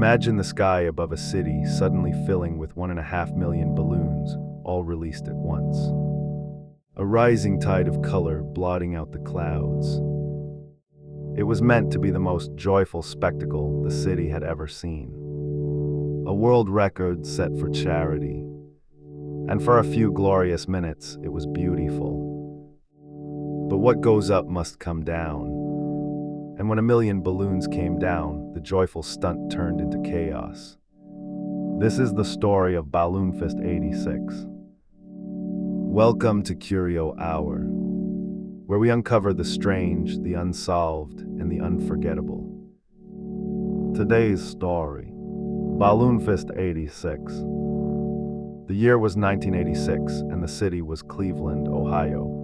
Imagine the sky above a city suddenly filling with 1.5 million balloons, all released at once. A rising tide of color blotting out the clouds. It was meant to be the most joyful spectacle the city had ever seen. A world record set for charity. And for a few glorious minutes, it was beautiful. But what goes up must come down. And when 1 million balloons came down, the joyful stunt turned into chaos. This is the story of Balloonfest '86. Welcome to Curio Hour, where we uncover the strange, the unsolved, and the unforgettable. Today's story, Balloonfest '86. The year was 1986, and the city was Cleveland, Ohio.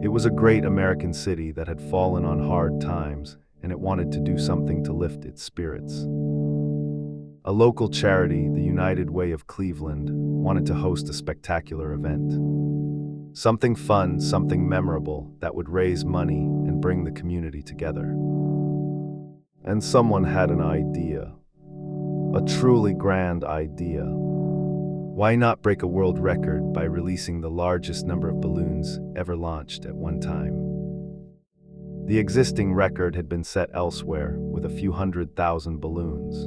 It was a great American city that had fallen on hard times, and it wanted to do something to lift its spirits. A local charity, the United Way of Cleveland, wanted to host a spectacular event. Something fun, something memorable that would raise money and bring the community together. And someone had an idea. A truly grand idea. Why not break a world record by releasing the largest number of balloons ever launched at one time? The existing record had been set elsewhere with a few 100,000 balloons.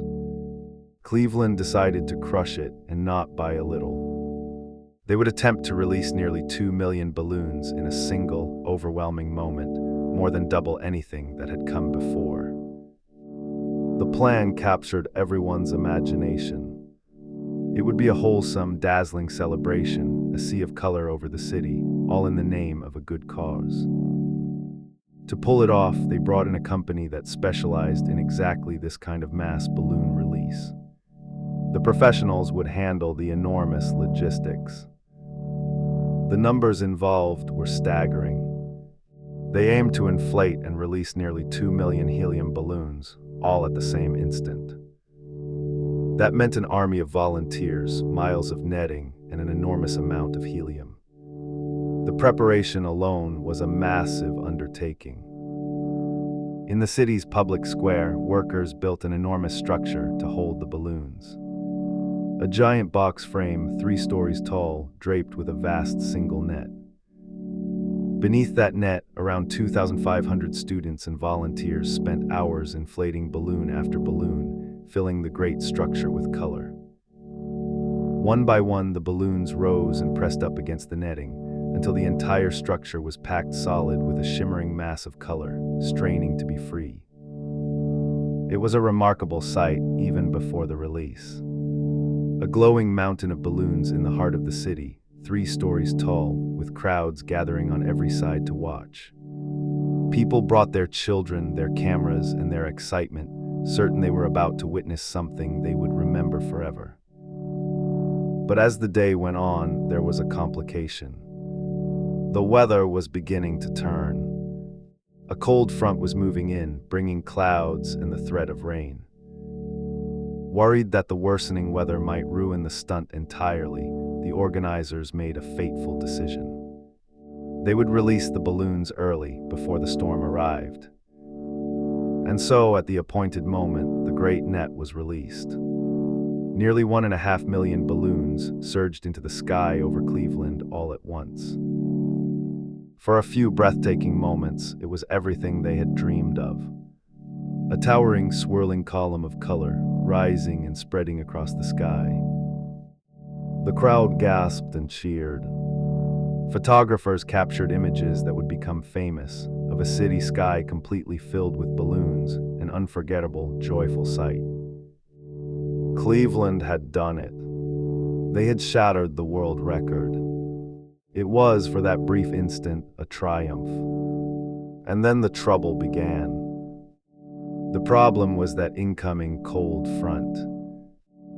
Cleveland decided to crush it, and not by a little. They would attempt to release nearly 2 million balloons in a single, overwhelming moment, more than double anything that had come before. The plan captured everyone's imagination. It would be a wholesome, dazzling celebration, a sea of color over the city, all in the name of a good cause. To pull it off, they brought in a company that specialized in exactly this kind of mass balloon release. The professionals would handle the enormous logistics. The numbers involved were staggering. They aimed to inflate and release nearly 2 million helium balloons, all at the same instant. That meant an army of volunteers, miles of netting, and an enormous amount of helium. The preparation alone was a massive undertaking. In the city's public square, workers built an enormous structure to hold the balloons. A giant box frame, 3 stories tall, draped with a vast single net. Beneath that net, around 2,500 students and volunteers spent hours inflating balloon after balloon, filling the great structure with color. One by one, the balloons rose and pressed up against the netting, until the entire structure was packed solid with a shimmering mass of color, straining to be free. It was a remarkable sight, even before the release. A glowing mountain of balloons in the heart of the city, 3 stories tall, with crowds gathering on every side to watch. People brought their children, their cameras, and their excitement, certain they were about to witness something they would remember forever. But as the day went on, there was a complication. The weather was beginning to turn. A cold front was moving in, bringing clouds and the threat of rain. Worried that the worsening weather might ruin the stunt entirely, the organizers made a fateful decision. They would release the balloons early, before the storm arrived. And so, at the appointed moment, the great net was released. Nearly 1.5 million balloons surged into the sky over Cleveland all at once. For a few breathtaking moments, it was everything they had dreamed of. A towering, swirling column of color, rising and spreading across the sky. The crowd gasped and cheered. Photographers captured images that would become famous, of a city sky completely filled with balloons, an unforgettable, joyful sight. Cleveland had done it. They had shattered the world record. It was, for that brief instant, a triumph. And then the trouble began. The problem was that incoming cold front.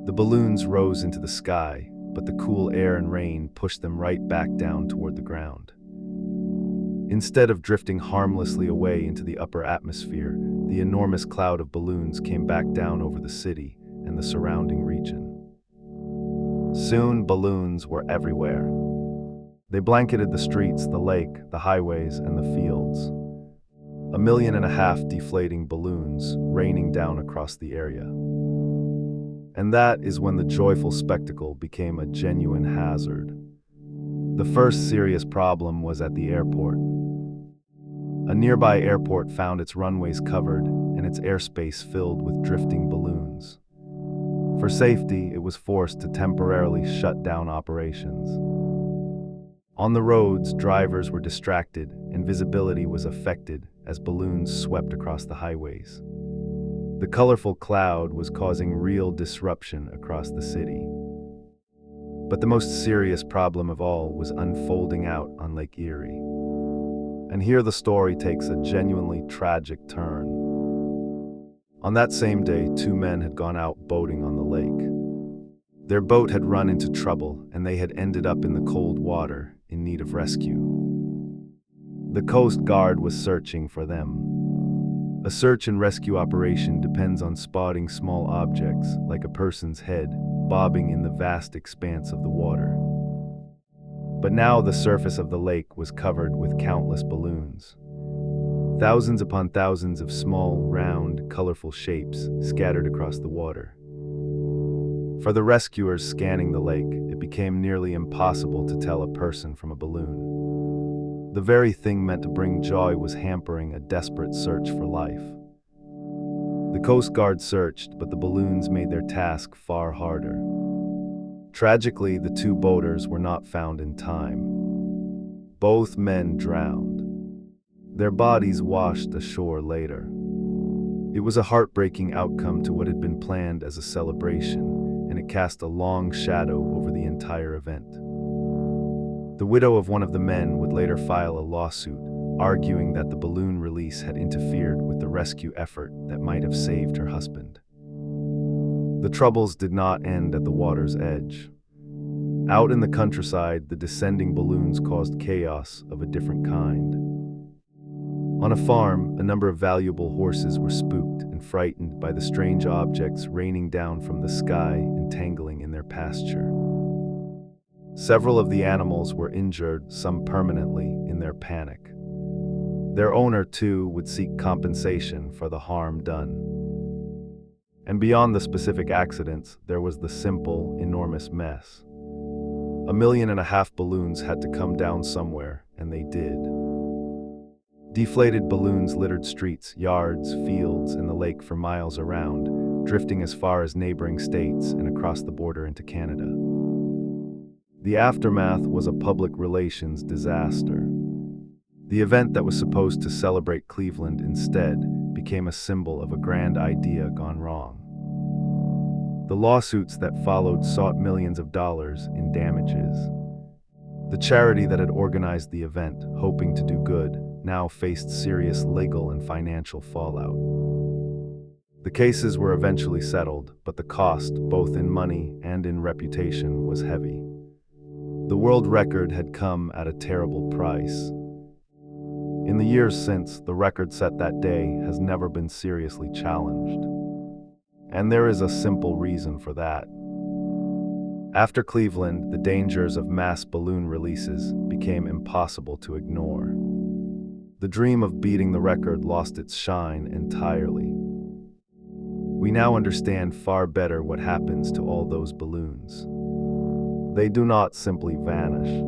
The balloons rose into the sky, but the cool air and rain pushed them right back down toward the ground. Instead of drifting harmlessly away into the upper atmosphere, the enormous cloud of balloons came back down over the city and the surrounding region. Soon, balloons were everywhere. They blanketed the streets, the lake, the highways, and the fields. 1.5 million deflating balloons raining down across the area. And that is when the joyful spectacle became a genuine hazard. The first serious problem was at the airport. A nearby airport found its runways covered and its airspace filled with drifting balloons. For safety, it was forced to temporarily shut down operations. On the roads, drivers were distracted and visibility was affected as balloons swept across the highways. The colorful cloud was causing real disruption across the city. But the most serious problem of all was unfolding out on Lake Erie. And here the story takes a genuinely tragic turn. On that same day, two men had gone out boating on the lake. Their boat had run into trouble, and they had ended up in the cold water, in need of rescue. The Coast Guard was searching for them. A search and rescue operation depends on spotting small objects, like a person's head, bobbing in the vast expanse of the water. But now the surface of the lake was covered with countless balloons. Thousands upon thousands of small, round, colorful shapes scattered across the water. For the rescuers scanning the lake, it became nearly impossible to tell a person from a balloon. The very thing meant to bring joy was hampering a desperate search for life. The Coast Guard searched, but the balloons made their task far harder. Tragically, the two boaters were not found in time. Both men drowned. Their bodies washed ashore later. It was a heartbreaking outcome to what had been planned as a celebration, and it cast a long shadow over the entire event. The widow of one of the men would later file a lawsuit, arguing that the balloon release had interfered with the rescue effort that might have saved her husband. The troubles did not end at the water's edge. Out in the countryside, the descending balloons caused chaos of a different kind. On a farm, a number of valuable horses were spooked and frightened by the strange objects raining down from the sky and tangling in their pasture. Several of the animals were injured, some permanently, in their panic. Their owner, too, would seek compensation for the harm done. And beyond the specific accidents, there was the simple, enormous mess. 1.5 million balloons had to come down somewhere, and they did. Deflated balloons littered streets, yards, fields, and the lake for miles around, drifting as far as neighboring states and across the border into Canada. The aftermath was a public relations disaster. The event that was supposed to celebrate Cleveland instead became a symbol of a grand idea gone wrong. The lawsuits that followed sought millions of dollars in damages. The charity that had organized the event, hoping to do good, now faced serious legal and financial fallout. The cases were eventually settled, but the cost, both in money and in reputation, was heavy. The world record had come at a terrible price. In the years since, the record set that day has never been seriously challenged. And there is a simple reason for that. After Cleveland, the dangers of mass balloon releases became impossible to ignore. The dream of beating the record lost its shine entirely. We now understand far better what happens to all those balloons. They do not simply vanish.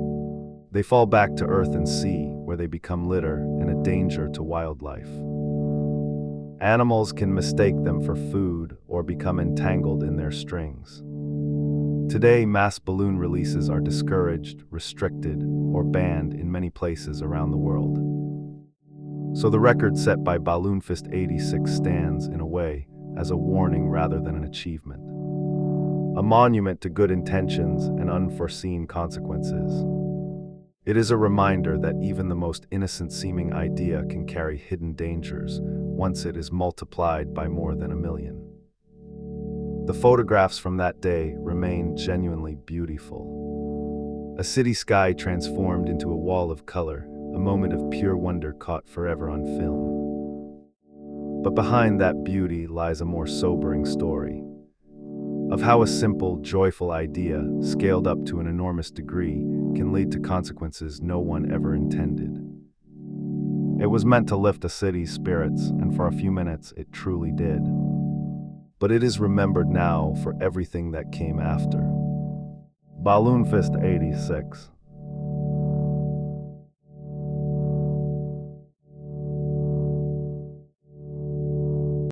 They fall back to earth and sea, where they become litter and a danger to wildlife. Animals can mistake them for food or become entangled in their strings. Today, mass balloon releases are discouraged, restricted, or banned in many places around the world. So the record set by Balloonfest '86 stands, in a way, as a warning rather than an achievement. A monument to good intentions and unforeseen consequences. It is a reminder that even the most innocent-seeming idea can carry hidden dangers once it is multiplied by more than 1 million. The photographs from that day remain genuinely beautiful. A city sky transformed into a wall of color, a moment of pure wonder caught forever on film. But behind that beauty lies a more sobering story of how a simple, joyful idea, scaled up to an enormous degree, can lead to consequences no one ever intended. It was meant to lift a city's spirits, and for a few minutes it truly did. but it is remembered now for everything that came after. Balloonfest '86.